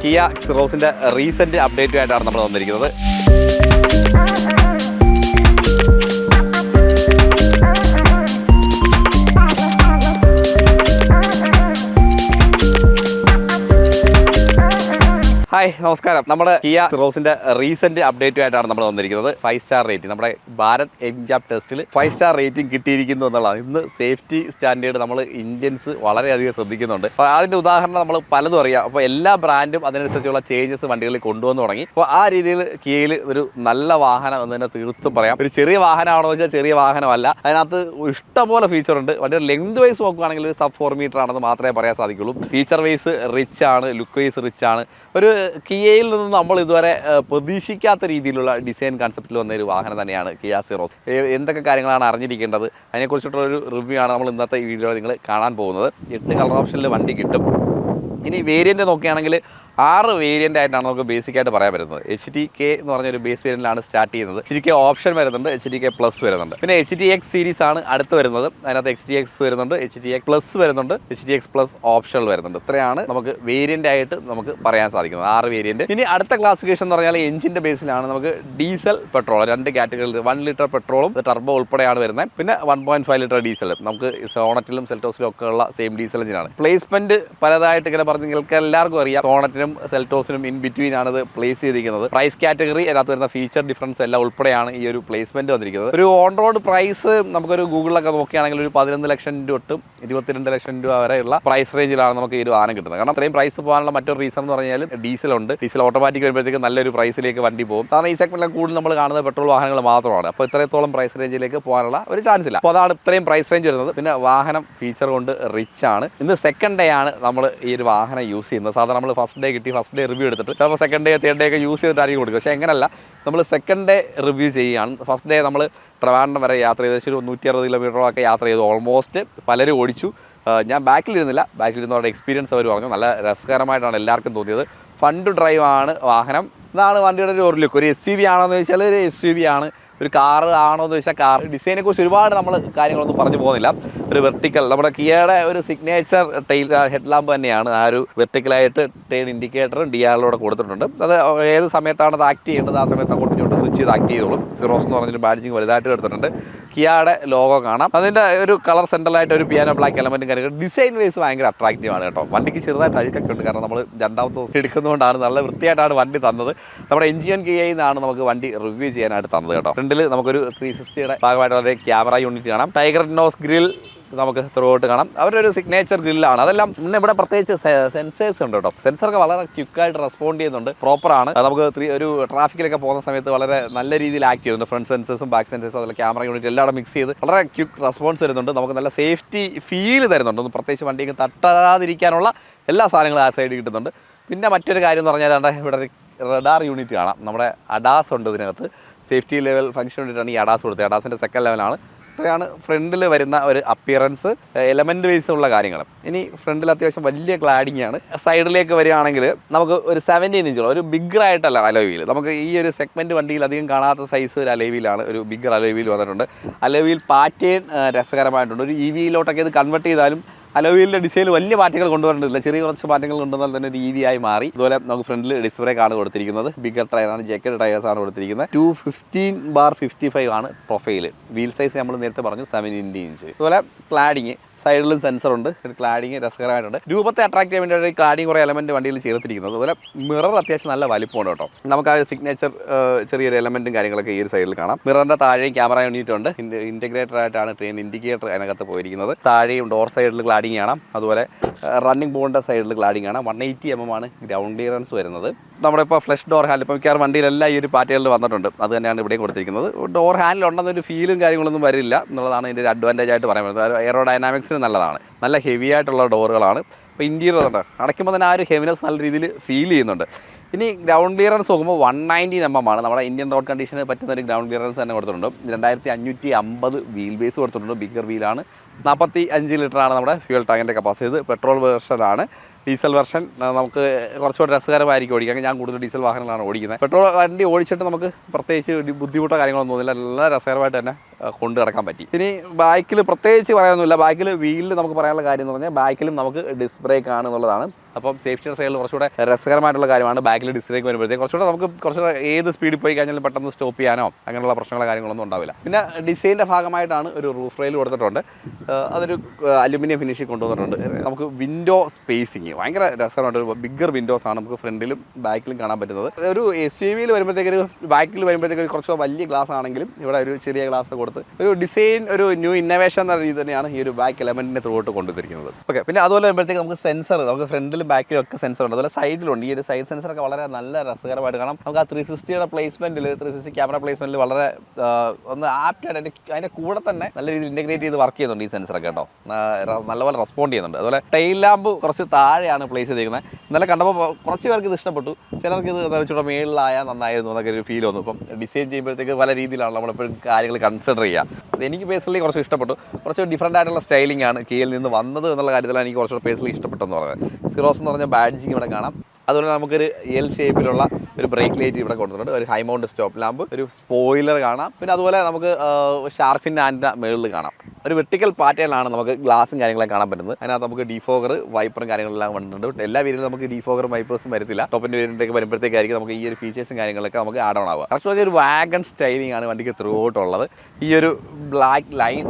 Kia സിറോസിൻ്റെ recent അപ്ഡേറ്റുമായിട്ടാണ് നമ്മൾ വന്നിരിക്കുന്നത്. Hi, നമസ്കാരം. നമ്മുടെ കിയ സിറോസിന്റെ റീസെന്റ് അപ്ഡേറ്റുമായിട്ടാണ് നമ്മൾ വന്നിരിക്കുന്നത്. 5 സ്റ്റാർ റേറ്റിംഗ്, നമ്മുടെ ഭാരത് എൻക്യാപ് ടെസ്റ്റിൽ 5 സ്റ്റാർ റേറ്റിംഗ് കിട്ടിയിരിക്കുന്നു എന്നുള്ളതാണ്. ഇന്ന് സേഫ്റ്റി സ്റ്റാൻഡേർഡ് നമ്മൾ ഇന്ത്യൻസ് വളരെയധികം ശ്രദ്ധിക്കുന്നുണ്ട്. അപ്പോൾ അതിന്റെ ഉദാഹരണം നമ്മൾ പലതും അറിയാം. അപ്പോൾ എല്ലാ ബ്രാൻഡും അതിനനുസരിച്ചുള്ള ചേഞ്ചസ് വണ്ടികളിൽ കൊണ്ടുവന്ന് തുടങ്ങി. അപ്പോൾ ആ രീതിയിൽ കിയയിൽ ഒരു നല്ല വാഹനം എന്ന് തന്നെ തീർത്തും പറയാം. ഒരു ചെറിയ വാഹനമാണോ വെച്ചാൽ ചെറിയ വാഹനമല്ല. അതിനകത്ത് ഇഷ്ടംപോലെ ഫീച്ചർ ഉണ്ട്. വണ്ടിയുടെ ലെങ്ത് വൈസ് നോക്കുകയാണെങ്കിൽ ഒരു sub 4 മീറ്റർ ആണെന്ന് മാത്രമേ പറയാൻ സാധിക്കുള്ളൂ. ഫീച്ചർ വൈസ് റിച്ച് ആണ്, ലുക്ക് വൈസ് റിച്ച് ആണ്. ഒരു കിയയിൽ നിന്ന് നമ്മൾ ഇതുവരെ പ്രതീക്ഷിക്കാത്ത രീതിയിലുള്ള ഡിസൈൻ കൺസെപ്റ്റിൽ വന്ന ഒരു വാഹനം തന്നെയാണ് കിയ സിറോസ്. എന്തൊക്കെ കാര്യങ്ങളാണ് അറിഞ്ഞിരിക്കേണ്ടത്, അതിനെക്കുറിച്ചിട്ടുള്ളൊരു റിവ്യൂ ആണ് നമ്മൾ ഇന്നത്തെ ഈ വീഡിയോയിൽ നിങ്ങൾ കാണാൻ പോകുന്നത്. 8 കളർ ഓപ്ഷനിൽ വണ്ടി കിട്ടും. ഇനി വേരിയൻ്റ് നോക്കുകയാണെങ്കിൽ 6 വേരിയൻ്റ് ആയിട്ടാണ് നമുക്ക് ബേസിക്കായിട്ട് പറയാൻ പറ്റുന്നത്. HDK എന്ന് പറഞ്ഞൊരു ബേസ് വേരിയൻ്റിലാണ് സ്റ്റാർട്ട് ചെയ്യുന്നത്. HDK ഓപ്ഷൻ വരുന്നുണ്ട്, HDK പ്ലസ് വരുന്നുണ്ട്. പിന്നെ HDX സീരീസ് ആണ് അടുത്ത് വരുന്നത്. അതിനകത്ത് HDX വരുന്നുണ്ട്, HDX പ്ലസ് വരുന്നുണ്ട്, HDX പ്ലസ് ഓപ്ഷണൽ വരുന്നുണ്ട്. ഇത്രയാണ് നമുക്ക് വേരിയൻ്റ് ആയിട്ട് നമുക്ക് പറയാൻ സാധിക്കുന്നത്, 6 വേരിയൻ്റ്. ഇനി അടുത്ത ക്ലാസിഫിക്കേഷൻ എന്ന് പറഞ്ഞാൽ എഞ്ചിൻ്റെ ബേസിലാണ്. നമുക്ക് ഡീസൽ, പെട്രോൾ 2 കാറ്റഗറിയിൽ 1 ലിറ്റർ പെട്രോളും ടർബോ ഉൾപ്പെടെയാണ് വരുന്നത്. പിന്നെ 1.5 ലിറ്റർ ഡീസലും. നമുക്ക് സോണറ്റിലും സെൽറ്റോസിലും ഒക്കെ ഉള്ള സെയിം ഡീസൽ എഞ്ചിനാണ്. പ്ലേസ്മെന്റ് പലതായിട്ട് ഇങ്ങനെ പറഞ്ഞ് നിങ്ങൾക്ക് എല്ലാവർക്കും അറിയാം. സോണറ്റിനും സെൽറ്റോസിനും ഇൻ ബിറ്റ്വീൻ ആണ് ഇത് പ്ലേസ് ചെയ്തിരിക്കുന്നത്. പ്രൈസ് കാറ്റഗറി, അതിനകത്ത് വരുന്ന ഫീച്ചർ ഡിഫറൻസ് എല്ലാം ഉൾപ്പെടെയാണ് ഈ ഒരു പ്ലേസ്മെന്റ് വന്നിരിക്കുന്നത്. ഒരു ഓൺ റോഡ് പ്രൈസ് നമുക്കൊരു ഗൂഗിളിലൊക്കെ നോക്കുകയാണെങ്കിൽ ഒരു 11 ലക്ഷം രൂപ തൊട്ടും 22 ലക്ഷം രൂപ വരെയുള്ള പ്രൈസ് റേഞ്ചിലാണ് നമുക്ക് ഈ ഒരു വാഹനം കിട്ടുന്നത്. കാരണം അത്രയും പ്രൈസ് പോകാനുള്ള മറ്റൊരു റീസൺ എന്ന് പറഞ്ഞാൽ ഡീസലുണ്ട്. ഡീസൽ ഓട്ടോമാറ്റിക് വരുമ്പോഴത്തേക്ക് നല്ലൊരു പ്രൈസിലേക്ക് വണ്ടി പോകും. കാരണം ഈ സെഗ്മെന്റിൽ കൂടുതൽ നമ്മൾ കാണുന്നത് പെട്രോൾ വാഹനങ്ങൾ മാത്രമാണ്. അപ്പോൾ ഇത്രത്തോളം പ്രൈസ് റേഞ്ചിലേക്ക് പോകാനുള്ള ഒരു ചാൻസ് ഇല്ല. അപ്പോൾ അതാണ് ഇത്രയും പ്രൈസ് റേഞ്ച് വരുന്നത്. പിന്നെ വാഹനം ഫീച്ചർ കൊണ്ട് റിച്ച് ആണ്. ഇന്ന് സെക്കൻഡ് ഡേ ആണ് നമ്മൾ ഈ ഒരു വാഹനം യൂസ് ചെയ്യുന്നത്. സാധാരണ നമ്മൾ ഫസ്റ്റ് ഡേ കിട്ടി, ഫസ്റ്റ് ഡേ റിവ്യൂ എടുത്തിട്ട് ചിലപ്പോൾ സെക്കൻഡ് ഡേ തേർഡ് ഡേ ഒക്കെ യൂസ് ചെയ്തിട്ടായിരിക്കും കൊടുക്കുക. പക്ഷേ എങ്ങനെയല്ല, നമ്മൾ സെക്കൻഡ് ഡേ റിവ്യൂ ചെയ്യുകയാണ്. ഫസ്റ്റ് ഡേ നമ്മൾ ട്രിവാൻഡ്രം വരെ യാത്ര ചെയ്ത് ഒരു 160 കിലോമീറ്ററൊക്കെ യാത്ര ചെയ്തു. ഓൾമോസ്റ്റ് പലരും ഓടിച്ചു. ഞാൻ ബാക്കിലിരുന്നില്ല. ബാക്കിലിരുന്നവരുടെ എക്സ്പീരിയൻസ് അവർ പറഞ്ഞു. നല്ല രസകരമായിട്ടാണ് എല്ലാവർക്കും തോന്നിയത്. ഫൺ ടു ഡ്രൈവ് ആണ് വാഹനം. ഇതാണ് വണ്ടിയുടെ ഒരു ലുക്ക്. ഒരു SUV ആണോ എന്ന് ചോദിച്ചാൽ ഒരു SUV ആണ്. ഒരു കാറ് ആണോ എന്ന് ചോദിച്ചാൽ കാർ. ഡിസൈനെ കുറിച്ച് ഒരുപാട് നമ്മൾ കാര്യങ്ങളൊന്നും പറഞ്ഞു പോകുന്നില്ല. ഒരു വെർട്ടിക്കൽ, നമ്മുടെ കിയയുടെ ഒരു സിഗ്നേച്ചർ ടെയിൽ ഹെഡ് ലാമ്പ് തന്നെയാണ്. ആ ഒരു വെർട്ടിക്കലായിട്ട് ടേൺ ഇൻഡിക്കേറ്ററും DRLൂടെ കൊടുത്തിട്ടുണ്ട്. അത് ഏത് സമയത്താണ് അത് ആക്ട് ചെയ്യേണ്ടത് ആ സമയത്ത് അങ്ങോട്ടും ഇങ്ങോട്ട് സ്വിച്ച് ചെയ്ത് ആക്ട് ചെയ്തോളും. സിറോസ് എന്ന് പറഞ്ഞൊരു ബാഡ്ജിങ് വലുതായിട്ട് എടുത്തിട്ടുണ്ട്. കിയയുടെ ലോഗോ കാണാം. അതിൻ്റെ ഒരു കളർ സെൻട്രലായിട്ട് ഒരു പിയാനോ ബ്ലാക്ക് എലമെൻറ്റും കാര്യങ്ങൾ ഡിസൈൻ വൈസ് ഭയങ്കര അട്രാക്റ്റീവാണ് കേട്ടോ. വണ്ടിക്ക് ചെറുതായിട്ട് അഴുക്കൊക്കെ ഉണ്ട്. കാരണം നമ്മൾ 2ാമത്തെ ദിവസം എടുക്കുന്നതുകൊണ്ടാണ് നല്ല വൃത്തിയായിട്ടാണ് വണ്ടി തന്നത്. നമ്മുടെ എൻജിൻ കിയയിൽ നിന്നാണ് നമുക്ക് വണ്ടി റിവ്യൂ ചെയ്യാനായിട്ട് തന്നത് കേട്ടോ. ഫ്രണ്ടിൽ നമുക്കൊരു 360യുടെ ഭാഗമായിട്ടുള്ള ക്യാമറ യൂണിറ്റ് കാണാം. ടൈഗർ നോസ് ഗ്രിൽ നമുക്ക് ത്രൂ ഔട്ട് കാണാം. അവരുടെ ഒരു സിഗ്നേച്ചർ ഗ്രില്ലാണ്. അതെല്ലാം പിന്നെ ഇവിടെ പ്രത്യേകിച്ച് സെൻസേഴ്സ് ഉണ്ട് കേട്ടോ. സെൻസറൊക്കെ വളരെ ക്വിക്കായിട്ട് റെസ്പോണ്ട് ചെയ്യുന്നുണ്ട്. പ്രോപ്പറാണ്. നമുക്ക് ഒരു ട്രാഫിക്കിലൊക്കെ പോകുന്ന സമയത്ത് വളരെ നല്ല രീതിയിൽ ആക്ട് ചെയ്യുന്നുണ്ട്. ഫ്രണ്ട് സെൻസേഴ്സും ബാക്ക് സെൻസേഴ്സും അതുപോലെ ക്യാമറ യൂണിറ്റ് എല്ലാം മിക്സ് ചെയ്ത് വളരെ ക്വിക്ക് റെസ്പോൺസ് വരുന്നുണ്ട്. നമുക്ക് നല്ല സേഫ്റ്റി ഫീൽ തരുന്നുണ്ട്. ഒന്ന് പ്രത്യേകിച്ച് വണ്ടിക്ക് തട്ടാതിരിക്കാനുള്ള എല്ലാ സാധനങ്ങളും ആ സൈഡിൽ കിട്ടുന്നുണ്ട്. പിന്നെ മറ്റൊരു കാര്യം എന്ന് പറഞ്ഞാൽ ഇവിടെ റഡാർ യൂണിറ്റ് കാണാം. നമ്മുടെ അഡാസ് ഉണ്ട് ഇതിനകത്ത്. സേഫ്റ്റി ലെവൽ ഫംഗ്ഷൻ വേണ്ടിയിട്ടാണ് ഈ അഡാസ് കൊടുത്തത്. അഡാസിൻ്റെ സെക്കൻഡ് ലെവലാണ്. ഇത്രയാണ് ഫ്രണ്ടിൽ വരുന്ന ഒരു അപ്പിയറൻസ്, എലമെൻറ്റ് ബേസ് ഉള്ള കാര്യങ്ങൾ. ഇനി ഫ്രണ്ടിൽ അത്യാവശ്യം വലിയ ക്ലാഡിംഗ് ആണ്. സൈഡിലേക്ക് വരികയാണെങ്കിൽ നമുക്ക് ഒരു 17 ഇഞ്ചുള്ള ഒരു ബിഗ്ഗർ ആയിട്ടല്ല അലോയിൽ. നമുക്ക് ഈ ഒരു സെഗ്മെൻറ്റ് വണ്ടിയിൽ അധികം കാണാത്ത സൈസ് ഒരു അലോയിലാണ്. ഒരു ബിഗ്ഗർ അലോയിൽ വന്നിട്ടുണ്ട്. അലോയിൽ പാറ്റേൺ രസകരമായിട്ടുണ്ട്. ഒരു EVയിലോട്ടൊക്കെ ഇത് കൺവേർട്ട് ചെയ്താലും അലോയിലിൻ്റെ ഡിസൈനിൽ വലിയ മാറ്റങ്ങൾ കൊണ്ടുവരേണ്ടതില്ല. ചെറിയ കുറച്ച് മാറ്റങ്ങൾ കൊണ്ടുവന്നാൽ തന്നെ ഒരു EV ആയി മാറി. അതുപോലെ നമുക്ക് ഫ്രണ്ടിൽ ഡിസ്ക് ബ്രേക്ക് ആണ് കൊടുത്തിരിക്കുന്നത്. ബിഗ്ഗർ ടയറാണ്, ജാക്കറ്റ് ടയേഴ്സ് ആണ് കൊടുത്തിരിക്കുന്നത്. 215/55 ആണ് പ്രൊഫൈൽ. വീൽ സൈസ് നമ്മൾ നേരത്തെ പറഞ്ഞു 17 ഇഞ്ച്. അതുപോലെ ക്ലാഡിങ് സൈഡിലും സെൻസറുണ്ട്. ക്ലാഡിങ് രസകരമായിട്ടുണ്ട്. രൂപത്തെ അട്രാക്ട് ചെയ്യാൻ വേണ്ടി ക്ലാഡിങ് കുറേ എലമെൻറ്റ് വണ്ടിയിൽ ചേർത്തിരിക്കുന്നത്. അതുപോലെ മിറർ അത്യാവശ്യം നല്ല വലിപ്പമുണ്ട് കേട്ടോ. നമുക്ക് ആ സിഗ്നേച്ചർ ചെറിയൊരു എലമെൻറ്റും കാര്യങ്ങളൊക്കെ ഈ ഒരു സൈഡിൽ കാണാം. മിററിൻ്റെ താഴെയും ക്യാമറ യൂണിറ്റ് ഉണ്ട്. ഇൻറ്റഗ്രേറ്റഡ് ആയിട്ടാണ് ട്രെയിൻ ഇൻഡിക്കേറ്റർ അതിനകത്ത് പോയിരിക്കുന്നത്. താഴെയും ഡോർ സൈഡിൽ ക്ലാഡിങ് കാണാം. അതുപോലെ റണ്ണിംഗ് ബോണിൻ്റെ സൈഡിൽ ക്ലാഡിങ് കാണാം. 180 mm ആണ് ഗ്രൗണ്ട് ക്ലിയറൻസ് വരുന്നത്. നമ്മുടെ ഇപ്പോൾ ഫ്ലഷ് ഡോർ ഹാൻഡിൽ ഇപ്പോൾ മിക്കവാറും വണ്ടിയിലെല്ലാം ഈ ഒരു പാറ്റേണിൽ വന്നിട്ടുണ്ട്. അത് തന്നെയാണ് ഇവിടെയും കൊടുത്തിരിക്കുന്നത്. ഡോർ ഹാൻഡിൽ ഉണ്ടെന്നൊരു ഫീലും കാര്യങ്ങളൊന്നും വരില്ല എന്നുള്ളതാണ് ഇതിൻ്റെ ഒരു അഡ്വാൻറ്റേജ് ആയിട്ട് പറയാൻ പറ്റുന്നത്. എയറോഡൈനാമിക്സിന് നല്ലതാണ്. നല്ല ഹെവി ആയിട്ടുള്ള ഡോറുകളാണ്. അപ്പോൾ ഇൻറ്റീരിയർ ഉണ്ട് അടയ്ക്കുമ്പോൾ തന്നെ ആ ഒരു ഹെവിനെസ് നല്ല രീതിയിൽ ഫീൽ ചെയ്യുന്നുണ്ട്. ഇനി ഗ്രൗണ്ട് ക്ലിയറൻസ് നോക്കുമ്പോൾ 190 mm ആണ്. നമ്മുടെ ഇന്ത്യൻ റോഡ് കണ്ടീഷന് പറ്റുന്ന ഒരു ഗ്രൗണ്ട് ക്ലിയറൻസ് തന്നെ കൊടുത്തിട്ടുണ്ട്. 2550 വീൽ ബേസ് കൊടുത്തിട്ടുണ്ട്. ബിഗ്ഗർ വീലാണ്. 45 ലിറ്ററാണ് നമ്മുടെ ഫ്യൂൽ ടാങ്കിൻ്റെ കപ്പാസിറ്റി. ഇത് പെട്രോൾ വേർഷനാണ്. ഡീസൽ വെർഷൻ നമുക്ക് കുറച്ചുകൂടി രസകരമായിരിക്കും ഓടിക്കാൻ. ഞാൻ കൂടുതൽ ഡീസൽ വാഹനങ്ങളാണ് ഓടിക്കുന്നത്. പെട്രോൾ വണ്ടി ഓടിച്ചിട്ട് നമുക്ക് പ്രത്യേകിച്ച് ബുദ്ധിമുട്ടോ കാര്യങ്ങളൊന്നും തോന്നില്ല. നല്ല രസകരമായിട്ട് തന്നെ കൊണ്ട് നടക്കാൻ പറ്റി. ഇനി ബാക്കിൽ പ്രത്യേകിച്ച് പറയാനൊന്നുമില്ല. ബാക്കിൽ വീലിൽ നമുക്ക് പറയാനുള്ള കാര്യം എന്ന് പറഞ്ഞാൽ ബാക്കിലും നമുക്ക് ഡിസ്ക് ബ്രേക്ക് ആണ് എന്നുള്ളതാണ്. അപ്പം സേഫ്റ്റിയുടെ സൈഡിൽ കുറച്ചുകൂടെ രസകരമായിട്ടുള്ള കാര്യമാണ്. ബാക്കിൽ ഡിസ്ക് ബ്രേക്ക് വരുമ്പോഴത്തേക്ക് കുറച്ചുകൂടെ ഏത് സ്പീഡിൽ പോയി കഴിഞ്ഞാലും പെട്ടെന്ന് സ്റ്റോപ്പ് ചെയ്യാനോ അങ്ങനെയുള്ള പ്രശ്നങ്ങളോ കാര്യങ്ങളൊന്നും ഉണ്ടാവില്ല. പിന്നെ ഡിസൈനിൻ്റെ ഭാഗമായിട്ടാണ് ഒരു റൂഫ് റെയിൽ കൊടുത്തിട്ടുണ്ട്. അതൊരു അലുമിനിയം ഫിനിഷിൽ കൊണ്ടുവന്നിട്ടുണ്ട്. നമുക്ക് വിൻഡോ സ്പേസിങ് ഭയങ്കര രസമായിട്ട് ഒരു ബിഗ്ഗർ വിൻഡോസ് ആണ് നമുക്ക് ഫ്രണ്ടിലും ബാക്കിലും കാണാൻ പറ്റുന്നത്. ഒരു SUV വരുമ്പോഴത്തേക്കൊരു ബാക്കിൽ വരുമ്പോഴത്തേക്ക് കുറച്ച് വലിയ ഗ്ലാസ് ആണെങ്കിലും ഇവിടെ ഒരു ചെറിയ ഗ്ലാസ് കൊടുത്ത് ഒരു ഡിസൈൻ, ഒരു ന്യൂ ഇന്നോവേഷൻ എന്ന രീതി തന്നെയാണ് ഈ ഒരു ബാക്ക് എലമെന്റിനെ ത്രൂട്ട് കൊണ്ടുവന്നിരിക്കുന്നത്. ഓക്കെ, പിന്നെ അതുപോലെ വരുമ്പോഴത്തേക്ക് നമുക്ക് സെൻസർ, നമുക്ക് ഫ്രണ്ടിലും ബാക്കിലും ഒക്കെ സെൻസർ ഉണ്ട്. അതുപോലെ സൈഡിലുണ്ട്. ഈ ഒരു സൈഡ് സെൻസറൊക്കെ വളരെ നല്ല രസകരമായിട്ട് കാണാം. നമുക്ക് ആ 360യുടെ പ്ലേസ്മെന്റിൽ 360 ക്യാമറ പ്ലേസ്മെന്റിൽ വളരെ ഒന്ന് ആപ്റ്റായിട്ട് അതിന്റെ കൂടെ തന്നെ നല്ല രീതിയിൽ ഇന്റഗ്രേറ്റ് ചെയ്ത് വർക്ക് ചെയ്യുന്നുണ്ട് ഈ സെൻസറൊക്കെ കേട്ടോ. നല്ലപോലെ റെസ്പോണ്ട് ചെയ്യുന്നുണ്ട്. അതുപോലെ ടൈൽ ലാമ്പ് കുറച്ച് താഴെയാണ് പ്ലേസ് ചെയ്തിരിക്കുന്നത്. ഇന്നലെ കണ്ടപ്പോൾ കുറച്ച് പേർക്ക് ഇത് ഇഷ്ടപ്പെട്ടു, ചിലർക്ക് ഇത് കുറച്ചുകൂടെ മേളിലായാൽ നന്നായിരുന്നു എന്നൊക്കെ ഒരു ഫീൽ വന്നു. ഇപ്പം ഡിസൈൻ ചെയ്യുമ്പോഴത്തേക്ക് പല രീതിയിലാണ് നമ്മളെപ്പോഴും കാര്യങ്ങൾ കൺസിഡർ ചെയ്യുക. എനിക്ക് പേഴ്സണലി കുറച്ച് ഇഷ്ടപ്പെട്ടു. കുറച്ച് ഡിഫറൻ്റ് ആയിട്ടുള്ള സ്റ്റൈലിംഗ് ആണ് കിയയിൽ നിന്ന് വന്നത് എന്നുള്ള കാര്യത്തിലാണ് എനിക്ക് കുറച്ചുകൂടെ പേഴ്സണലി ഇഷ്ടപ്പെട്ടെന്ന് പറയുന്നത്. സിറോസ് എന്ന് പറഞ്ഞ ബാഡ്ജിങ് ഇവിടെ കാണാം. അതുപോലെ നമുക്കൊരു എൽ ഷേപ്പിലുള്ള ഒരു ബ്രേക്ക് ലൈറ്റ് ഇവിടെ കൊണ്ടുവന്നിട്ടുണ്ട്. ഒരു ഹൈ മൗണ്ട് സ്റ്റോപ്പ് ലാമ്പ്, ഒരു സ്പോയിലർ കാണാം. പിന്നെ അതുപോലെ നമുക്ക് ഷാർഫിൻ ആൻഡിൻ്റെ മുകളിൽ കാണാം. ഒരു വെർട്ടിക്കൽ പാറ്റേണിലാണ് നമുക്ക് ഗ്ലാസും കാര്യങ്ങളൊക്കെ കാണാൻ പറ്റുന്നത്. അതിനകത്ത് നമുക്ക് ഡിഫോഗർ, വൈപ്പറും കാര്യങ്ങളെല്ലാം വന്നിട്ടുണ്ട്. എല്ലാ വീരിലും നമുക്ക് ഡിഫോഗറും വൈപ്പേഴ്സും വരത്തില്ല. ടോപ്പിൻ്റെ വേരിയൻ്റൊക്കെ വരുമ്പോഴത്തേക്കായിരിക്കും നമുക്ക് ഈ ഒരു ഫീച്ചേഴ്സും കാര്യങ്ങളൊക്കെ നമുക്ക് ആഡ് ഓൺ ആവുക. കറക്റ്റ് ഒരു വാഗൺ സ്റ്റൈലിംഗ് ആണ് വണ്ടിക്ക് ത്രൂ ഔട്ടുള്ളത്. ഈ ഒരു ബ്ലാക്ക് ലൈൻ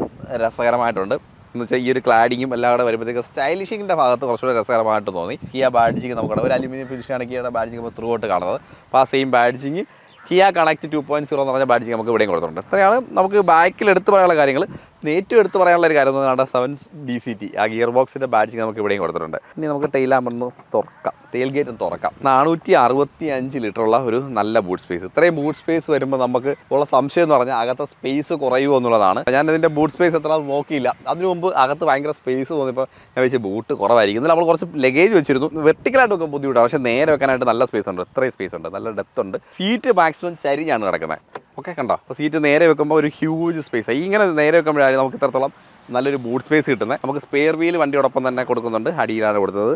രസകരമായിട്ടുണ്ട്. എന്ന് വെച്ചാൽ ഈ ഒരു ക്ലാഡിങ്ങും എല്ലാം കൂടെ വരുമ്പോഴത്തേക്ക് സ്റ്റൈലിഷിങ്ങിൻ്റെ ഭാഗത്ത് കുറച്ചുകൂടെ രസകരമായിട്ട് തോന്നി. കിയ ബാഡ്ജിങ് നമുക്കുണ്ട്. ഒരു അലുമിനിയം ഫിനിഷാണ് കിയയുടെ ബാഡ്ജിങ് ത്രൂ ഔട്ട് കാണുന്നത്. അപ്പോൾ ആ സെയിം ബാഡ്ജിങ് കിയ കണക്ട് 2.0 എന്ന് പറഞ്ഞ ബാഡ്ജിങ് നമുക്ക് ഇവിടെയും കൊടുത്തിട്ടുണ്ട്. അത്രയാണ് നമുക്ക് ബാക്കിൽ എടുത്ത് പറയാനുള്ള കാര്യങ്ങൾ. ഏറ്റവും എടുത്ത് പറയാനുള്ള ഒരു കാര്യം എന്ന് പറഞ്ഞാൽ 7DCT ആ ഗിയർ ബോക്സിൻ്റെ ബാഡ്ജിങ് നമുക്ക് ഇവിടെയും കൊടുത്തിട്ടുണ്ട്. ഇനി നമുക്ക് ടെയിൽ ലാമ്പൊന്ന് തുറക്കാം, ടെയിൽ ഗേറ്റ് തുറക്കാം. 465 ലിറ്ററുള്ള ഒരു നല്ല ബൂട്ട് സ്പേസ്. ഇത്രയും ബൂട്ട് സ്പേസ് വരുമ്പോൾ നമുക്ക് ഉള്ള സംശയം എന്ന് പറഞ്ഞാൽ അകത്തെ സ്പേസ് കുറയുമോ എന്നുള്ളതാണ്. ഞാൻ ഇതിൻ്റെ ബൂട്ട് സ്പേസ് എത്ര നോക്കിയില്ല. അതിനു മുമ്പ് അകത്ത് ഭയങ്കര സ്പേസ് തോന്നിയപ്പോൾ ഞാൻ വെച്ച് ബൂട്ട് കുറവായിരിക്കും. നമ്മൾ കുറച്ച് ലഗേജ് വെച്ചിരുന്നു. വെർട്ടിക്കലായിട്ട് വെക്കാൻ ബുദ്ധിമുട്ടാണ്, പക്ഷേ നേരെ വെക്കാനായിട്ട് നല്ല സ്പേസ് ഉണ്ട്. ഇത്രയും സ്പേസ് ഉണ്ട്, നല്ല ഡെപ്ത് ഉണ്ട്. സീറ്റ് മാക്സിമം ചരിഞ്ഞാണ് കിടക്കുന്നത്. ഓക്കെ, കണ്ടോ? അപ്പോൾ സീറ്റ് നേരെ വെക്കുമ്പോൾ ഒരു ഹ്യൂജ് സ്പേസ്. ഇങ്ങനെ നേരെ വെക്കുമ്പോഴാണ് നമുക്ക് ഇത്രത്തോളം നല്ലൊരു ബൂട്ട് സ്പേസ് കിട്ടുന്നത്. നമുക്ക് സ്പെയർ വീൽ വണ്ടിയോടൊപ്പം തന്നെ കൊടുക്കുന്നുണ്ട്. അടിയിലാണ് കൊടുത്തത്.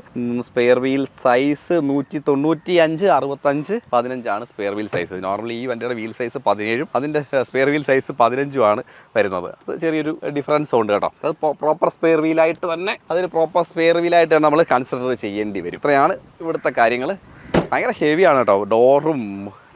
Spare wheel size 195, 65, 15 spare wheel size. Normally ഈ വണ്ടിയുടെ വീൽ സൈസ് 17, അതിൻ്റെ സ്പെയർ വീൽ സൈസ് 15 വരുന്നത്. അത് ചെറിയൊരു ഡിഫറൻസ് ഉണ്ട് കേട്ടോ. അത് പ്രോപ്പർ സ്പെയർ വീലായിട്ട് തന്നെ നമ്മൾ കൺസിഡർ ചെയ്യേണ്ടി വരും. ഇത്രയാണ് ഇവിടുത്തെ കാര്യങ്ങൾ. ഭയങ്കര ഹെവിയാണ് കേട്ടോ. ഡോറും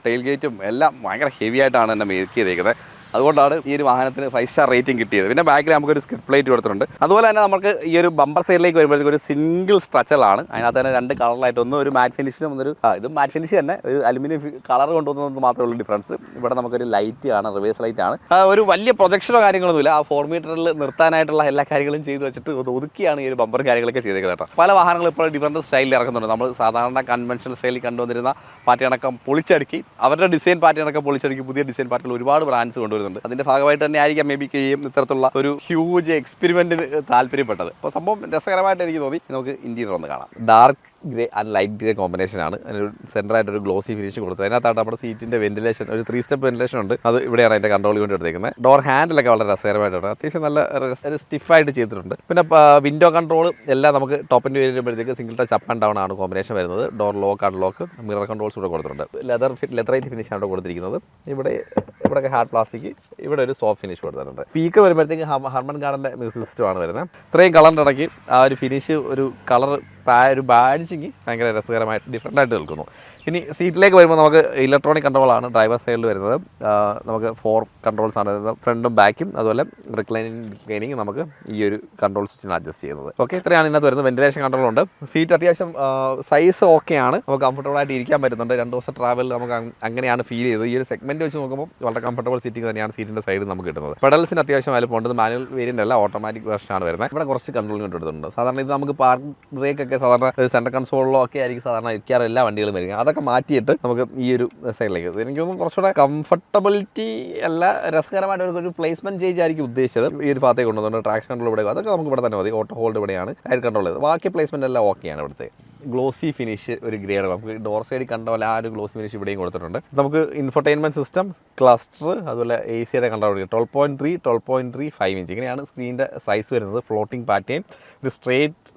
ടെയിൽ ഗേറ്റും എല്ലാം ഭയങ്കര ഹെവി ആയിട്ടാണ് എന്നെ മേക്ക് ചെയ്തേക്കുന്നത്. അതുകൊണ്ടാണ് ഈ ഒരു വാഹനത്തിന് 5 സ്റ്റാർ റേറ്റിംഗ് കിട്ടിയത്. പിന്നെ ബാക്കിൽ നമുക്കൊരു സ്കിഡ് പ്ലേറ്റ് കൊടുത്തിട്ടുണ്ട്. അതുപോലെ തന്നെ നമുക്ക് ഈ ഒരു ബമ്പർ സൈഡിലേക്ക് വരുമ്പോഴത്തേക്ക് ഒരു സിംഗിൾ സ്ട്രച്ചറാണ്. അതിനകത്ത് തന്നെ 2 കളറിലായിട്ട്, ഒന്ന് ഒരു മാറ്റ് ഫിനിഷിനും ഒന്നൊരു ഇത് മാറ്റ് ഫിനിഷ് തന്നെ ഒരു അലുമിനിയം കളർ കൊണ്ടുവന്നത് മാത്രമേ ഉള്ളൂ ഡിഫറൻസ്. ഇവിടെ നമുക്കൊരു ലൈറ്റ് ആണ്, റിവേഴ്സ് ലൈറ്റ് ആണ്. ഒരു വലിയ പ്രൊജക്ഷനോ കാര്യങ്ങളൊന്നുമില്ല. ആ 4 മീറ്ററിൽ നിർത്താനായിട്ടുള്ള എല്ലാ കാര്യങ്ങളും ചെയ്ത് വെച്ചിട്ട് ഒതുക്കിയാണ് ഈ ഒരു ബമ്പറും കാര്യങ്ങളൊക്കെ ചെയ്തേക്കുന്നത് കേട്ടോ. പല വാഹനങ്ങളും ഇപ്പോൾ ഡിഫറൻറ്റ് സ്റ്റൈലിൽ ഇറക്കുന്നുണ്ട്. നമ്മൾ സാധാരണ കൺവെൻഷണൽ സ്റ്റൈലിൽ കണ്ടുവന്നിരുന്ന പാറ്റേണൊക്കെ പൊളിച്ചടുക്കി, അവരുടെ ഡിസൈൻ പാറ്റേണൊക്കെ പൊളിച്ചടുക്കി പുതിയ ഡിസൈൻ പാറ്റേണിൽ ഒരുപാട് ബ്രാൻഡ്സ് കൊണ്ടുവരുന്നുണ്ട്. അതിന്റെ ഭാഗമായിട്ട് തന്നെ ആയിരിക്കാം മേ ബി ഇത്തരത്തിലുള്ള ഒരു ഹ്യൂജ് എക്സ്പെരിമെന്റിന് താല്പര്യപ്പെട്ടത്. അപ്പോൾ സംഭവം രസകരമായിട്ട് എനിക്ക് തോന്നി. നമുക്ക് ഇന്റീരിയർ ഒന്ന് കാണാം. Dark grey and light grey കോമ്പിനേഷനാണ്. അതിനൊരു സെൻറ്ററായിട്ട് ഒരു ഗ്ലോസി ഫിനിഷ് കൊടുത്തത്. അതിനകത്താണ് നമ്മുടെ സീറ്റിൻ്റെ വെന്റിലേഷൻ, ഒരു 3 സ്റ്റെപ്പ് വെന്റിലേഷൻ ഉണ്ട്. അത് ഇവിടെയാണ് അതിൻ്റെ കൺട്രോൾ കൊണ്ട് എടുത്തേക്കുന്നത്. ഡോർ ഹാൻഡിലൊക്കെ വളരെ രസകരമായിട്ടുണ്ട്. അത്യാവശ്യം നല്ല ഒരു സ്റ്റിഫായിട്ട് ചെയ്തിട്ടുണ്ട്. പിന്നെ വിൻഡോ കൺട്രോൾ എല്ലാം നമുക്ക് ടോപ്പിൻ്റെ വരുമ്പോഴത്തേക്ക് single touch up and down ആണ് കോമ്പിനേഷൻ വരുന്നത്. Door lock, unlock, mirror controls ഇവിടെ കൊടുത്തിട്ടുണ്ട്. ലെതറൈറ്റ് ഫിനിഷാണ് കൊടുത്തിരിക്കുന്നത്. ഇവിടെയൊക്കെ ഹാർഡ് പ്ലാസ്റ്റിക്, ഇവിടെ ഒരു സോഫ്റ്റ് ഫിനിഷ് കൊടുത്തിട്ടുണ്ട്. സ്പീക്കർ വരുമ്പോഴത്തേക്ക് ഹർമൻ ഗാർഡൻ്റെ മ്യൂസിക് സിസ്റ്റമാണ് വരുന്നത്. ഇത്രയും കളറിൻ്റെ ഇടയ്ക്ക് ആ ഒരു ഫിനിഷ്, ഒരു കളർ, ഒരു ബാഡ്ജിങ് ഭയങ്കര രസകരമായിട്ട് ഡിഫറൻ്റായിട്ട് നിൽക്കുന്നു. ഇനി സീറ്റിലേക്ക് വരുമ്പോൾ നമുക്ക് ഇലക്ട്രോണിക് കൺട്രോളാണ് ഡ്രൈവർ സൈഡിൽ വരുന്നത്. നമുക്ക് 4 കൺട്രോൾസ് ആണ് വരുന്നത്, ഫ്രണ്ടും ബാക്കും. അതുപോലെ റിക്ലൈനിങ് നമുക്ക് ഈ ഒരു കൺട്രോൾ സ്വിച്ചിന് അഡ്ജസ്റ്റ് ചെയ്യുന്നത്. ഓക്കെ, ഇത്രയാണ് ഇതിനകത്ത് വരുന്നത്. വെന്റിലേഷൻ കൺട്രോളുണ്ട്. സീറ്റ് അത്യാവശ്യം സൈസ് ഓക്കെയാണ്, നമുക്ക് കംഫർട്ടബിൾ ആയിട്ട് ഇരിക്കാൻ പറ്റുന്നുണ്ട്. 2 ദിവസം ട്രാവലിൽ നമുക്ക് അങ്ങനെയാണ് ഫീൽ ചെയ്തത്. ഈ ഒരു സെഗ്മെന്റ് വെച്ച് നോക്കുമ്പോൾ വളരെ കംഫർട്ടബിൾ സീറ്റിംഗ് തന്നെയാണ് സീറ്റിൻ്റെ സൈഡിൽ നമുക്ക് കിട്ടുന്നത്. പെഡൽസിന് അത്യാവശ്യം വലുപ്പമുണ്ട്. മാനുവൽ വേരിയൻ്റ് അല്ല, ഓട്ടോമാറ്റിക് വേർഷനാണ് വരുന്നത്. ഇവിടെ കുറച്ച് കൺട്രോളിംഗ് കൊടുത്തിട്ടുണ്ട്. സാധാരണ ഇത് നമുക്ക് പാർക്ക് ബ്രേക്ക് ഒക്കെ സാധാരണ സെൻട്രൽ കൺസോളിലോ ഒക്കെ ആയിരിക്കും സാധാരണ ഇരിക്കാറ് എല്ലാ വണ്ടികളും വരിക. അതൊക്കെ മാറ്റിയിട്ട് നമുക്ക് ഈ ഒരു സൈഡിലേക്ക്, എനിക്കൊന്നും കുറച്ചുകൂടെ കംഫർട്ടബിലിറ്റി അല്ല, രസകരമായിട്ട് ഒരു പ്ലേസ്മെന്റ് ചേഞ്ച് ആയിരിക്കും ഉദ്ദേശിച്ചത്. ഈ ഒരു ഭാഗത്തേക്ക് കൊണ്ടുവന്നുണ്ട്. ട്രാക്ഷൻ കൺട്രോൾ ഇവിടെ, അതൊക്കെ നമുക്ക് ഇവിടെ തന്നെ മതി. ഓട്ടോ ഹോൾഡ് ഇവിടെയാണ്, എയർ കൺട്രോൾ ചെയ്ത്. ബാക്കി പ്ലേസ്മെന്റ് എല്ലാം ഓക്കെയാണ്. ഇവിടുത്തെ ഗ്ലോസി ഫിനിഷ് ഒരു ഗ്രേഡ്, നമുക്ക് ഡോർ സൈഡിൽ കണ്ട പോലെ ആ ഒരു ഗ്ലോസി ഫിനിഷ് ഇവിടെയും കൊടുത്തിട്ടുണ്ട്. നമുക്ക് ഇൻഫർടൈൻമെന്റ് സിസ്റ്റം, ക്ലസ്റ്റർ, അതുപോലെ AC-യുടെ കൺട്രോൾ 12.3, 12.3, 5 ഇഞ്ച് ഇങ്ങനെയാണ് സ്ക്രീനിൻ്റെ സൈസ് വരുന്നത്. ഫ്ലോട്ടിംഗ് പാറ്റേൺ, ഒരു സ്ട്രേറ്റ്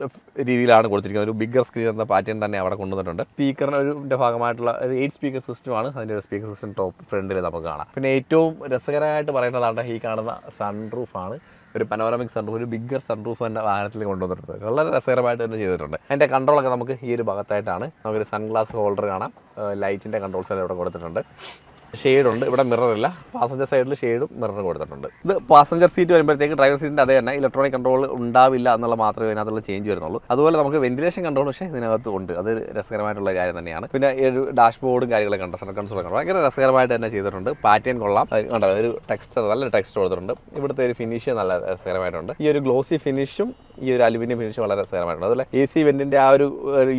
രീതിയിലാണ് കൊടുത്തിരിക്കുന്നത്. ഒരു ബിഗ്ഗർ സ്ക്രീൻ എന്ന പാറ്റേൺ തന്നെ അവിടെ കൊണ്ടുവന്നിട്ടുണ്ട്. സ്പീക്കറിൻ്റെ ഭാഗമായിട്ടുള്ള ഒരു 8 സ്പീക്കർ സിസ്റ്റമാണ്. അതിൻ്റെ സ്പീക്കർ സിസ്റ്റം ടോപ്പ് ഫ്രണ്ടിൽ നമുക്ക് കാണാം. പിന്നെ ഏറ്റവും രസകരമായിട്ട് പറയേണ്ടതാണ് ഈ കാണുന്ന സൺറൂഫാണ്. ഒരു പനോറമിക് സൺറൂഫ്, ഒരു ബിഗ്ഗർ സൺറൂഫ് തന്നെ വാഹനത്തിൽ കൊണ്ടുവന്നിട്ടുണ്ട്. വളരെ രസകരമായിട്ട് തന്നെ ചെയ്തിട്ടുണ്ട്. അതിൻ്റെ കൺട്രോളൊക്കെ നമുക്ക് ഈ ഒരു ഭാഗത്തായിട്ടാണ്. നമുക്കൊരു സൺഗ്ലാസ് ഹോൾഡർ കാണാം. ലൈറ്റിൻ്റെ കൺട്രോൾസ് തന്നെ ഇവിടെ കൊടുത്തിട്ടുണ്ട്. ഷെയ്ഡുണ്ട്, ഇവിടെ മിററില്ല. പാസഞ്ചർ സൈഡിൽ ഷെയ്ഡും മിററും കൊടുത്തിട്ടുണ്ട്. ഇത് പാസഞ്ചർ സീറ്റ് വരുമ്പോഴത്തേക്ക് ഡ്രൈവർ സീറ്റിൻ്റെ അതേ തന്നെ ഇലക്ട്രോണിക് കൺട്രോൾ ഉണ്ടാവില്ല എന്നുള്ള മാത്രമേ ഇതിനകത്തുള്ള ചേഞ്ച് വരുന്നുള്ളൂ. അതുപോലെ നമുക്ക് വെന്റിലേഷൻ കൺട്രോൾ പക്ഷേ ഇതിനകത്ത് ഉണ്ട്. അത് രസകരമായിട്ടുള്ള കാര്യം തന്നെയാണ്. പിന്നെ ഈ ഒരു ഡാഷ്ബോർഡും കാര്യങ്ങളൊക്കെ ഉണ്ട്, സെൻട്രൽ കൺസോളൊക്കെ ഉണ്ട്. ഭയങ്കര രസകരമായിട്ട് തന്നെ ചെയ്തിട്ടുണ്ട്. പാറ്റേൺ കൊള്ളാം. കണ്ടോ, ഒരു ടെക്സ്ചർ, നല്ലൊരു ടെക്സ്ചർ കൊടുത്തിട്ടുണ്ട്. ഇവിടുത്തെ ഒരു ഫിനിഷ് നല്ല രസകരമായിട്ടുണ്ട്. ഈ ഒരു ഗ്ലോസി ഫിനിഷും ഈ ഒരു അലുമിനിയം ഫിനിഷും വളരെ രസകരമായിട്ടുണ്ട്. അതുപോലെ AC വെന്റിൻ്റെ ആ ഒരു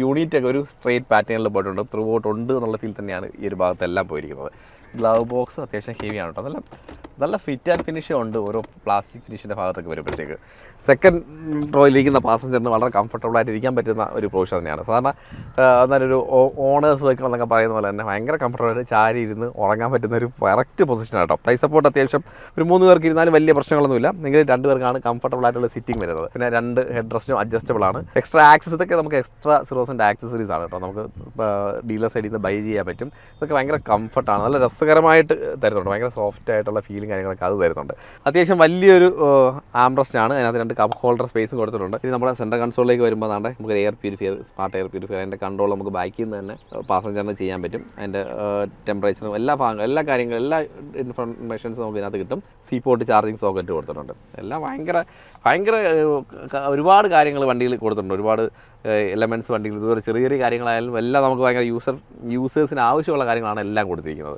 യൂണിറ്റ് ഒക്കെ ഒരു സ്ട്രെയിറ്റ് പാറ്റേണിൽ പോയിട്ടുണ്ട്. ത്രൂ ഔട്ട് ഉണ്ട് എന്നുള്ള ഫീൽ തന്നെയാണ് ഈ ഒരു ഭാഗത്തെല്ലാം പോയിരിക്കുന്നത്. ഗ്ലവ് ബോക്സ് അത്യാവശ്യം ഹെവിയാണ് കേട്ടോ. നല്ല ഫിറ്റ് ആൻഡ് ഫിനിഷും ഉണ്ട് ഓരോ പ്ലാസ്റ്റിക് ഫിനിഷിൻ്റെ ഭാഗത്തൊക്കെ വരുമ്പോഴത്തേക്ക്. സെക്കൻഡ് റോയിലിരിക്കുന്ന പാസഞ്ചറിന് വളരെ കംഫർട്ടബിളായിട്ട് ഇരിക്കാൻ പറ്റുന്ന ഒരു പൊസിഷൻ തന്നെയാണ്. സാധാരണ എന്നാലും ഒരു ഓണേഴ്സ് വെഹിക്കിൾ എന്നൊക്കെ പറയുന്ന പോലെ തന്നെ ഭയങ്കര കംഫർട്ടബിളായിട്ട് ചാരി ഇരുന്ന് ഉറങ്ങാൻ പറ്റുന്ന ഒരു കറക്റ്റ് പൊസിഷൻ കേട്ടോ. തൈ സപ്പോർട്ട് അത്യാവശ്യം ഒരു 3 പേർക്ക് ഇരുന്നാലും വലിയ പ്രശ്നങ്ങളൊന്നുമില്ല. നിങ്ങൾ 2 പേർക്കാണ് കംഫർട്ടബിളായിട്ടുള്ള സിറ്റിംഗ് വരുന്നത്. പിന്നെ 2 ഹെഡ് റെസ്റ്റും അഡ്ജസ്റ്റബിൾ ആണ്. എക്സ്ട്രാ ആക്സസ് ഇതൊക്കെ നമുക്ക് എക്സ്ട്രാ സിറോസിൻ്റെ ആക്സസറീസ് ആണ് കേട്ടോ. നമുക്ക് ഡീലർ സൈഡിൽ നിന്ന് ബൈ ചെയ്യാൻ പറ്റും. ഇതൊക്കെ ഭയങ്കര കംഫർട്ടാണ്, നല്ല രസകരമായിട്ട് തരുന്നുണ്ട്. ഭയങ്കര സോഫ്റ്റ് ആയിട്ടുള്ള ഫീലിംഗ് കാര്യങ്ങളൊക്കെ അത് തരുന്നുണ്ട്. അത്യാവശ്യം വലിയൊരു ആംബ്രസ്റ്റ് ആണ്. അതിനകത്ത് 2 കപ്പ് ഹോൾഡർ സ്പേസും കൊടുത്തിട്ടുണ്ട്. ഇനി നമ്മുടെ സെൻട്രൽ കൺസോളിലേക്ക് വരുമ്പോൾ നമുക്ക് air purifier, smart air purifier, അതിൻ്റെ കൺട്രോൾ നമുക്ക് ബാക്കിൽ നിന്ന് തന്നെ പാസഞ്ചറിന് ചെയ്യാൻ പറ്റും. അതിൻ്റെ ടെമ്പറേച്ചറും എല്ലാ ഭാഗങ്ങളും എല്ലാ കാര്യങ്ങളും എല്ലാ ഇൻഫർമേഷൻസും നമുക്ക് ഇതിനകത്ത് കിട്ടും. സീപോർട്ട് ചാർജിങ് സോക്കറ്റ് കൊടുത്തിട്ടുണ്ട്. എല്ലാം ഭയങ്കര ഒരുപാട് കാര്യങ്ങൾ വണ്ടിയിൽ കൊടുത്തിട്ടുണ്ട്. ഒരുപാട് എലമെൻറ്റ്സ് വണ്ടിയിൽ ഇതുപോലെ ചെറിയ കാര്യങ്ങളായാലും എല്ലാം നമുക്ക് ഭയങ്കര യൂസേഴ്സിന് ആവശ്യമുള്ള കാര്യങ്ങളാണ് എല്ലാം കൊടുത്തിരിക്കുന്നത്.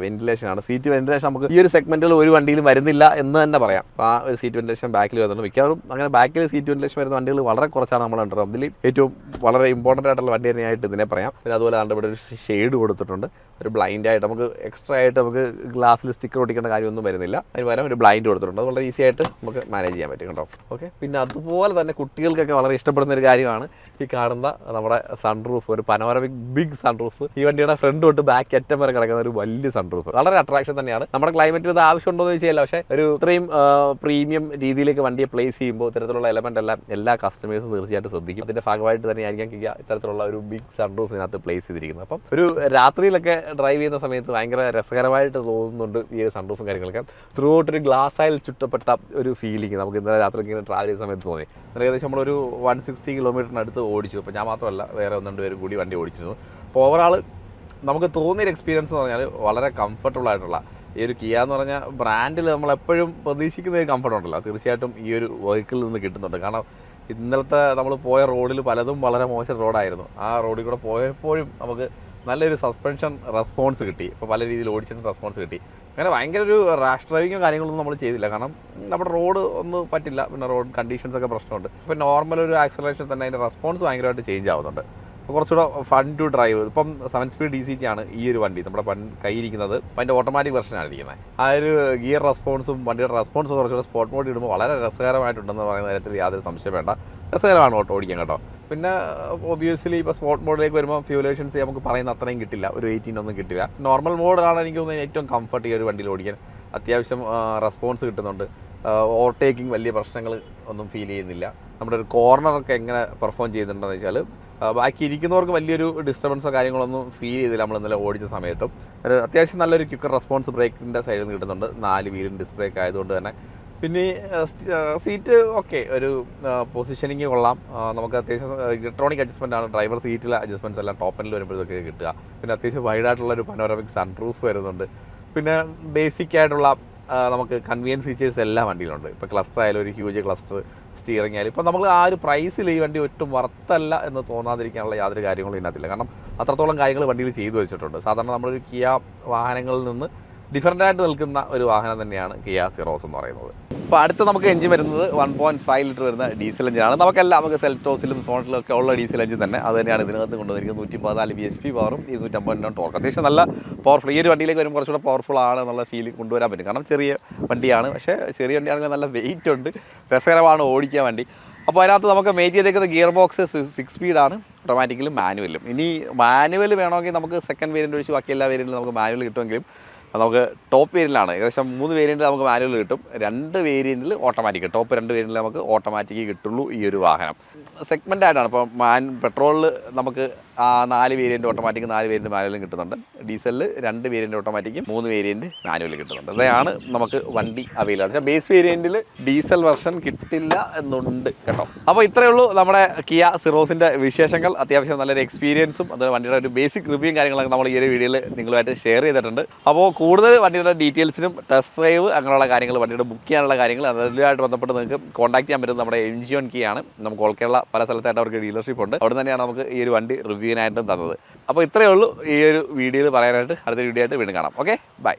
വെന്റിലേഷനാണ്. സീറ്റ് വെന്റിലേഷൻ നമുക്ക് ഈ ഒരു സെഗ്മെൻറ്റുകൾ ഒരു വണ്ടിയിലും വരുന്നില്ല എന്ന് തന്നെ പറയാം. അപ്പോൾ ആ ഒരു സീറ്റ് വെന്റിലേഷൻ ബാക്കിൽ വരുന്നുണ്ട്. മിക്കവാറും അങ്ങനെ ബാക്കിൽ സീറ്റ് വെന്റിലേഷൻ വരുന്ന വണ്ടികൾ വളരെ കുറച്ചാണ് നമ്മൾ കണ്ടത്. അതിൽ ഏറ്റവും വളരെ ഇമ്പോർട്ടൻ്റ് ആയിട്ടുള്ള വണ്ടി തന്നെയായിട്ട് ഇതിനെ പറയാം. പിന്നെ അതുപോലെ ഇവിടെ ഒരു ഷെയ്ഡ് കൊടുത്തിട്ടുണ്ട്. ഒരു ബ്ലൈൻഡ് ആയിട്ട് നമുക്ക് എക്സ്ട്രാ ആയിട്ട് നമുക്ക് ഗ്ലാസ്സിൽ സ്റ്റിക്കർ ഒട്ടിക്കേണ്ട കാര്യമൊന്നും വരുന്നില്ല. അതിന് പകരം ഒരു ബ്ലൈൻഡ് കൊടുത്തിട്ടുണ്ട്. അത് വളരെ ഈസി ആയിട്ട് നമുക്ക് മാനേജ് ചെയ്യാൻ പറ്റും കേട്ടോ. ഓക്കെ, പിന്നെ അതുപോലെ തന്നെ കുട്ടികൾക്കൊക്കെ വളരെ ഇഷ്ടപ്പെടുന്ന ഒരു കാര്യമാണ് ഈ കാണുന്ന നമ്മുടെ സൺറൂഫ്. ഒരു പനോരമിക് ബിഗ് സൺറൂഫ്. ഈ വണ്ടിയുടെ ഫ്രണ്ട് തൊട്ട് ബാക്ക് അറ്റം വരെ കിടക്കുന്ന ഒരു വലിയ സൺറൂഫ്. വളരെ അട്രാക്ഷൻ തന്നെയാണ്. നമ്മുടെ ക്ലൈമറ്റിൽ ഇത് ആവശ്യമുണ്ടോ എന്ന് ചോദിച്ചാൽ പക്ഷേ ഒരു ഇത്രയും പ്രീമിയം രീതിയിലേക്ക് വണ്ടിയെ പ്ലേസ് ചെയ്യുമ്പോൾ ഇത്തരത്തിലുള്ള എലമെന്റ് എല്ലാം എല്ലാ കസ്റ്റമേഴ്സും തീർച്ചയായിട്ടും ശ്രദ്ധിക്കും. അതിന്റെ ഭാഗമായിട്ട് തന്നെയായിരിക്കും ഇത്തരത്തിലുള്ള ഒരു ബിഗ് സൺറൂഫ് ഇതിനകത്ത് പ്ലേസ് ചെയ്തിരിക്കുന്നത്. അപ്പം ഒരു രാത്രിയിലൊക്കെ ഡ്രൈവ് ചെയ്യുന്ന സമയത്ത് ഭയങ്കര രസകരമായിട്ട് തോന്നുന്നുണ്ട് ഈ ഒരു സൺറൂഫും കാര്യങ്ങളൊക്കെ. ത്രൂ ഔട്ട് ഒരു ഗ്ലാസായിൽ ചുറ്റപ്പെട്ട ഒരു ഫീലിംഗ് നമുക്ക് ഇന്നലെ രാത്രി ഇങ്ങനെ ട്രാവൽ ചെയ്യുന്ന സമയത്ത് തോന്നി. ഏകദേശം നമ്മളൊരു 160 കിലോമീറ്ററിനടുത്ത് ഓടിച്ചു. അപ്പോൾ ഞാൻ മാത്രമല്ല, വേറെ 1-2 പേരും കൂടി വണ്ടി ഓടിച്ചിരുന്നു. അപ്പോൾ ഓവറാൾ നമുക്ക് തോന്നിയൊരു എക്സ്പീരിയൻസ് എന്ന് പറഞ്ഞാൽ വളരെ കംഫർട്ടബിൾ ആയിട്ടുള്ള ഈ ഒരു കിയ എന്ന് പറഞ്ഞാൽ ബ്രാൻഡിൽ നമ്മളെപ്പോഴും പ്രതീക്ഷിക്കുന്ന ഒരു കംഫർട്ട് ഉണ്ടല്ലോ, തീർച്ചയായിട്ടും ഈ ഒരു വെഹിക്കിളിൽ നിന്ന് കിട്ടുന്നുണ്ട്. കാരണം ഇന്നലത്തെ നമ്മൾ പോയ റോഡിൽ പലതും വളരെ മോശം റോഡായിരുന്നു. ആ റോഡിൽ കൂടെ പോയപ്പോഴും നമുക്ക് നല്ലൊരു സസ്പെൻഷൻ റെസ്പോൺസ് കിട്ടി. ഇപ്പോൾ പല രീതിയിൽ ഓടിച്ചിട്ട് റെസ്പോൺസ് കിട്ടി. അങ്ങനെ ഭയങ്കര ഒരു റാഷ് ഡ്രൈവിങ്ങോ കാര്യങ്ങളൊന്നും നമ്മൾ ചെയ്തില്ല. കാരണം നമ്മുടെ റോഡ് ഒന്നും പറ്റില്ല. പിന്നെ റോഡ് കണ്ടീഷൻസ് ഒക്കെ പ്രശ്നമുണ്ട്. ഇപ്പോൾ നോർമൽ ഒരു ആക്സലറേഷൻ തന്നെ അതിൻ്റെ റെസ്പോൺസ് ഭയങ്കരമായിട്ട് ചേഞ്ച് ആവുന്നുണ്ട്. കുറച്ചുകൂടെ ഫൺ ടു ഡ്രൈവ്. ഇപ്പം 7 സ്പീഡ് DCT ആണ് ഈ ഒരു വണ്ടി നമ്മുടെ കയ്യിരിക്കുന്നത്. അപ്പം അതിൻ്റെ ഓട്ടോമാറ്റിക് വെർഷനാണ് ഇരിക്കുന്നത്. ആ ഒരു ഗിയർ റെസ്പോൺസും വണ്ടിയുടെ റെസ്പോൺസും കുറച്ചുകൂടെ സ്പോർട്ട് മോഡ് ഇടുമ്പോൾ വളരെ രസകരമായിട്ടുണ്ടെന്ന് പറയുന്ന കാര്യത്തിൽ യാതൊരു സംശയം വേണ്ട. രസകരമാണ് ഓടിക്കാൻ കേട്ടോ. പിന്നെ ഒബിയസ്ലി ഇപ്പോൾ സ്പോർട്ട് മോഡിലേക്ക് വരുമ്പോൾ ഫ്യൂലേഷൻസ് നമുക്ക് പറയുന്ന അത്രയും കിട്ടില്ല. ഒരു 18 ഒന്നും കിട്ടില്ല. നോർമൽ മോഡാണ് എനിക്ക് തോന്നുന്നത് ഏറ്റവും കംഫർട്ട് ഈ ഒരു വണ്ടിയിൽ ഓടിക്കാൻ. അത്യാവശ്യം റെസ്പോൺസ് കിട്ടുന്നുണ്ട്. ഓവർടേക്കിംഗ് വലിയ പ്രശ്നങ്ങൾ ഒന്നും ഫീൽ ചെയ്യുന്നില്ല. നമ്മുടെ ഒരു കോർണറൊക്കെ എങ്ങനെ പെർഫോം ചെയ്യുന്നുണ്ടെന്ന് വെച്ചാൽ ബാക്കി ഇരിക്കുന്നവർക്ക് വലിയൊരു ഡിസ്റ്റർബൻസോ കാര്യങ്ങളൊന്നും ഫീൽ ചെയ്തില്ല നമ്മൾ ഇന്നലെ ഓടിച്ച സമയത്തും. ഒരു അത്യാവശ്യം നല്ലൊരു ക്വിക്കർ റെസ്പോൺസ് ബ്രേക്കിൻ്റെ സൈഡിൽ നിന്ന് കിട്ടുന്നുണ്ട്. 4 വീലും ഡിസ്ക് ബ്രേക്ക് ആയതുകൊണ്ട് തന്നെ. പിന്നെ സീറ്റ് ഓക്കെ, ഒരു പൊസിഷനിങ് കൊള്ളാം. നമുക്ക് അത്യാവശ്യം ഇലക്ട്രോണിക് അഡ്ജസ്റ്റ്മെൻ്റ് ആണ്. ഡ്രൈവർ സീറ്റിലെ അഡ്ജസ്റ്റ്മെൻറ്റ്സ് എല്ലാം ടോപ്പ് എൻഡിൽ വരുമ്പോഴത്തേക്ക് കിട്ടുക. പിന്നെ അത്യാവശ്യം വൈഡായിട്ടുള്ളൊരു പനോരമിക് സൺറൂഫ് വരുന്നുണ്ട്. പിന്നെ ബേസിക് ആയിട്ടുള്ള നമുക്ക് കൺവീനിയൻസ് ഫീച്ചേഴ്സ് എല്ലാ വണ്ടിയിലുണ്ട്. ഇപ്പോൾ ക്ലസ്റ്റർ ആയാലും ഒരു ഹ്യൂജ് ക്ലസ്റ്റർ, സ്റ്റിയറിംഗ് ആയാലും. ഇപ്പോൾ നമുക്ക് ആ ഒരു പ്രൈസിൽ ഈ വണ്ടി ഒട്ടും വറുത്തല്ല എന്ന് തോന്നാതിരിക്കാനുള്ള യാതൊരു കാര്യങ്ങളും ഇതിനകത്തില്ല. കാരണം അത്രത്തോളം കാര്യങ്ങൾ വണ്ടിയിൽ ചെയ്തു വെച്ചിട്ടുണ്ട്. സാധാരണ നമ്മളൊരു കിയ വാഹനങ്ങളിൽ നിന്ന് ഡിഫറൻ്റായിട്ട് നിൽക്കുന്ന ഒരു വാഹനം തന്നെയാണ് കിയ സിറോസ് എന്ന് പറയുന്നത്. അപ്പോൾ അടുത്ത് നമുക്ക് എഞ്ചിൻ വരുന്നത് 1.5 ലിറ്റർ വരുന്ന ഡീസൽ എഞ്ചിനാണ്. നമുക്ക് സെൽറ്റോസിലും സോണറ്റിലും ഒക്കെ ഉള്ള ഡീസൽ എഞ്ചിൻ തന്നെ അത് തന്നെയാണ് ഇതിനകത്ത് കൊണ്ടുവന്നിരിക്കുന്നത്. 114 bhp പവറും 250 ടോർക്ക്. അത്യാവശ്യം നല്ല പവർഫുൾ. ഈ ഒരു വണ്ടിയിലേക്ക് വരുമ്പോൾ കുറച്ചുകൂടെ പവർഫുൾ ആണ് എന്നുള്ള ഫീൽ കൊണ്ടുവരാൻ പറ്റും. കാരണം ചെറിയ വണ്ടിയാണ്, പക്ഷേ ചെറിയ വണ്ടിയാണെങ്കിൽ നല്ല വെയിറ്റ് ഉണ്ട്, രസകരമാണ് ഓടിക്കാൻ വണ്ടി. അപ്പോൾ അതിനകത്ത് നമുക്ക് മേറ്റ് ചെയ്തേക്കുന്ന ഗിയർ ബോക്സ് 6 സ്പീഡാണ്, ഓട്ടോമാറ്റിക്കലും മാനുവലും. ഇനി മാനുവൽ വേണമെങ്കിൽ നമുക്ക് സെക്കൻഡ് വേരിയൻ്റ് ഒഴിച്ച് ബാക്കി എല്ലാ വേരിയൻറ്റിലും നമുക്ക് മാനുവൽ കിട്ടുമെങ്കിലും നമുക്ക് ടോപ്പ് വേരിയൻ്റിലാണ് ഏകദേശം 3 വേരിയൻറ്റ് നമുക്ക് മാനുവൽ കിട്ടും, 2 വേരിയൻറ്റിൽ ഓട്ടോമാറ്റിക്, ടോപ്പ് 2 വേരിയൻറ്റിൽ നമുക്ക് ഓട്ടോമാറ്റിക് കിട്ടുള്ളൂ ഈ ഒരു വാഹനം. സെഗ്മെൻ്റ് ആയിട്ടാണ്. ഇപ്പോൾ പെട്രോളിൽ നമുക്ക് 4 വേരിയൻറ്റ് ഓട്ടോമാറ്റിക്, 4 വേരിയൻറ്റ് മാനുവലും കിട്ടുന്നുണ്ട്. ഡീസലിൽ 2 വേരിയൻറ്റ് ഓട്ടോമാറ്റിക്കും 3 വേരിയൻറ്റ് മാനുവലും കിട്ടുന്നുണ്ട്. അതാണ് നമുക്ക് വണ്ടി അവൈലബിൾ. പക്ഷേ ബേസ് വേരിയൻറ്റിൽ ഡീസൽ വെർഷൻ കിട്ടില്ല എന്നുണ്ട് കേട്ടോ. അപ്പോൾ ഇത്രയേ ഉള്ളൂ നമ്മുടെ കിയ സിറോസിൻ്റെ വിശേഷങ്ങൾ. അത്യാവശ്യം നല്ലൊരു എക്സ്പീരിയൻസും അത് വണ്ടിയുടെ ഒരു ബേസിക് റിവ്യൂയും കാര്യങ്ങളൊക്കെ നമ്മൾ ഈ ഒരു വീഡിയോയിൽ നിങ്ങളുമായിട്ട് ഷെയർ ചെയ്തിട്ടുണ്ട്. അപ്പോൾ കൂടുതൽ വണ്ടിയുടെ ഡീറ്റെയിൽസിനും ടെസ്റ്റ് ഡ്രൈവ് അങ്ങനെയുള്ള കാര്യങ്ങൾ, വണ്ടിയുടെ ബുക്ക് ചെയ്യാനുള്ള കാര്യങ്ങൾ അതുമായിട്ട് ബന്ധപ്പെട്ട് നിങ്ങൾക്ക് കോൺടാക്ട് ചെയ്യാൻ പറ്റുന്നത് നമ്മുടെ എൻജിയോൺ കീ ആണ്. നമുക്ക് ഓൾ കേരള പല സ്ഥലത്തായിട്ട് അവർക്ക് ഡീലർഷിപ്പ് ഉണ്ട്. അവിടെ തന്നെയാണ് നമുക്ക് ഈ ഒരു വണ്ടി റിവ്യൂവിനായിട്ടും തന്നത്. അപ്പോൾ ഇത്രയേ ഉള്ളൂ ഈ ഒരു വീഡിയോയിൽ പറയാനായിട്ട്. അടുത്ത വീഡിയോ ആയിട്ട് വീണ്ടും കാണാം. Okay, by.